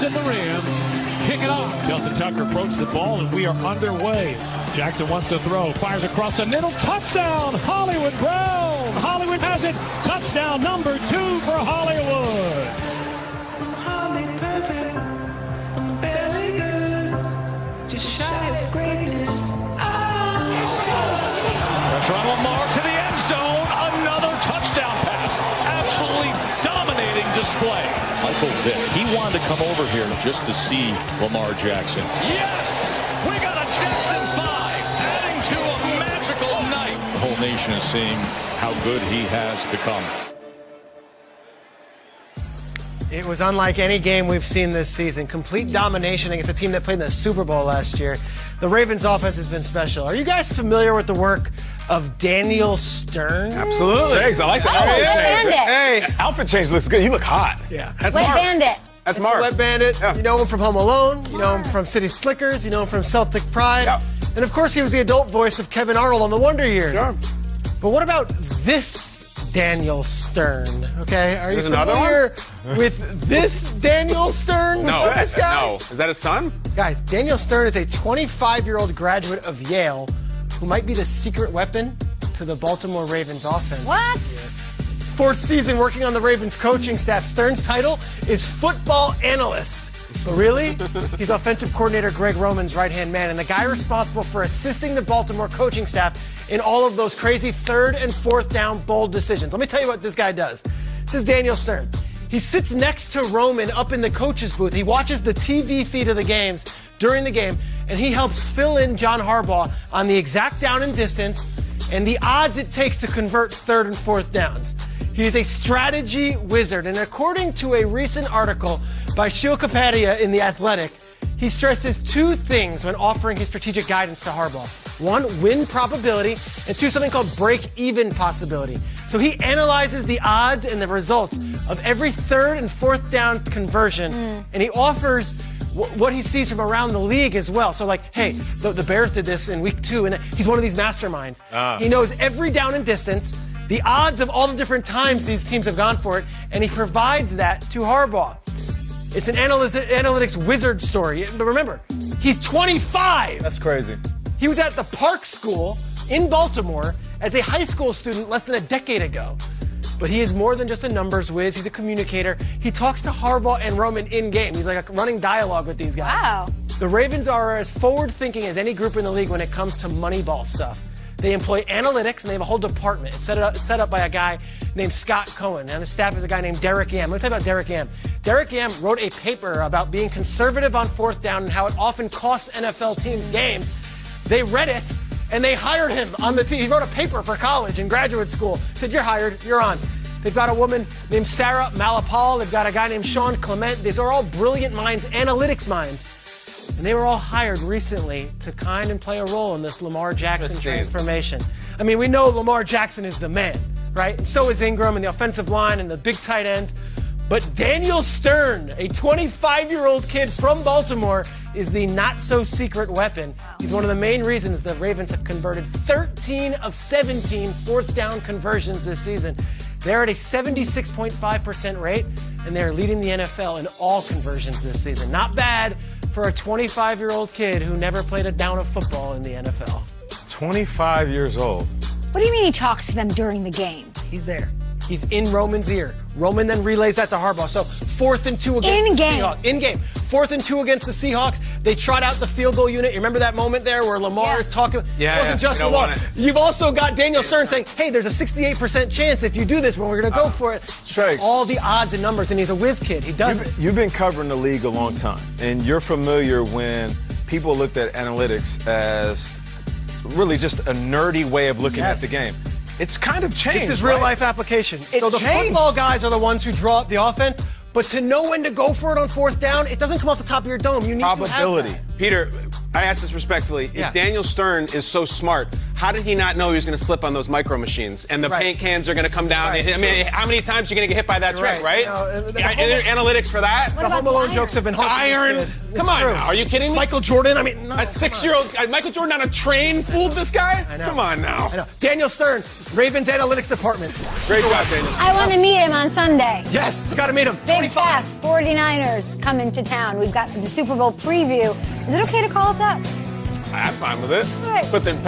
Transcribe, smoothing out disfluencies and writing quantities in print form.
and the Rams kick it off. Justin Tucker approaches the ball, and we are underway. Jackson wants to throw, fires across the middle, touchdown, Hollywood Brown. Hollywood has it, touchdown number 2 for Hollywood. I'm hardly perfect, I'm barely good, just shy of greatness. Pressure on Lamar to the end zone, another touchdown pass. Absolutely dominating display. Michael Vick, he wanted to come over here just to see Lamar Jackson. Yes, we got a Jackson 5, adding to a magical night. The whole nation is seeing how good he has become. It was unlike any game we've seen this season. Complete domination against a team that played in the Super Bowl last year. The Ravens' offense has been special. Are you guys familiar with the work of Daniel Stern? Absolutely. Thanks, I like that. Hey, outfit change looks good. You look hot. Yeah. That's Wet Mark. Bandit. That's Mark. Wet Bandit. Yeah. You know him from Home Alone. You know him from City Slickers. You know him from Celtic Pride. Yeah. And of course, he was the adult voice of Kevin Arnold on The Wonder Years. Sure. But what about this Daniel Stern? Okay, are you There's another familiar with this Daniel Stern? No. This guy? No. Is that his son? Guys, Daniel Stern is a 25-year-old graduate of Yale who might be the secret weapon to the Baltimore Ravens offense. What? 4th season working on the Ravens coaching staff. Stern's title is football analyst. But really, he's offensive coordinator Greg Roman's right-hand man and the guy responsible for assisting the Baltimore coaching staff in all of those crazy 3rd and 4th down bold decisions. Let me tell you what this guy does. This is Daniel Stern. He sits next to Roman up in the coach's booth. He watches the TV feed of the games during the game, and he helps fill in John Harbaugh on the exact down and distance and the odds it takes to convert 3rd and 4th downs. He is a strategy wizard, and according to a recent article by Shil Kapadia in The Athletic, he stresses 2 things when offering his strategic guidance to Harbaugh. 1, win probability, and 2, something called break-even possibility. So he analyzes the odds and the results of every 3rd and 4th down conversion, and he offers what he sees from around the league as well. So like, hey, the Bears did this in week 2, and he's one of these masterminds. He knows every down and distance, the odds of all the different times these teams have gone for it, and he provides that to Harbaugh. It's an analytics wizard story. But remember, he's 25. That's crazy. He was at the Park School in Baltimore as a high school student less than a decade ago. But he is more than just a numbers whiz. He's a communicator. He talks to Harbaugh and Roman in-game. He's like a running dialogue with these guys. Wow. The Ravens are as forward-thinking as any group in the league when it comes to Moneyball stuff. They employ analytics, and they have a whole department. It's set up by a guy named Scott Cohen, and the staff is a guy named Derek Yam. Let me tell you about Derek Yam. Derek Yam wrote a paper about being conservative on 4th down and how it often costs NFL teams games. They read it, and they hired him on the team. He wrote a paper for college and graduate school. Said, you're hired, you're on. They've got a woman named Sarah Malapal. They've got a guy named Sean Clement. These are all brilliant minds, analytics minds. And they were all hired recently to kind and play a role in this Lamar Jackson transformation. I mean, we know Lamar Jackson is the man, right? And so is Ingram and the offensive line and the big tight ends. But Daniel Stern, a 25-year-old kid from Baltimore, is the not-so-secret weapon. He's one of the main reasons the Ravens have converted 13 of 17 4th down conversions this season. They're at a 76.5% rate, and they're leading the NFL in all conversions this season. Not bad for a 25-year-old kid who never played a down of football in the NFL. 25 years old. What do you mean he talks to them during the game? He's there. He's in Roman's ear. Roman then relays that to Harbaugh. So 4th and 2 against the Seahawks. In-game. 4th and 2 against the Seahawks. They trot out the field goal unit. You remember that moment there where Lamar is talking? It wasn't just Lamar. You've also got Daniel Stern saying, hey, there's a 68% chance if you do this when we're going to go for it. All the odds and numbers, and he's a whiz kid. He does it. You've been covering the league a long time, and you're familiar when people looked at analytics as really just a nerdy way of looking at the game. It's kind of changed. This is real-life application. So the football guys are the ones who draw up the offense, but to know when to go for it on 4th down, it doesn't come off the top of your dome. You need probability. to have that. Peter, I ask this respectfully. Yeah. If Daniel Stern is so smart, how did he not know he was going to slip on those micro machines? And the paint cans are going to come down. Right. I mean, how many times are you going to get hit by that trick, right? Are there analytics for that? The Home Alone jokes have been haunting Iron. this kid. Come on now. Are you kidding me? Michael Jordan, I mean, no, a 6-year-old Michael Jordan on a train fooled this guy? I know. Come on now. I know. Daniel Stern, Ravens Analytics Department. Great job, Daniel. I want to meet him on Sunday. Yes, you got to meet him. Big 25. fat 49ers coming to town. We've got the Super Bowl preview. Is it okay to call it that? I'm fine with it. All right. But then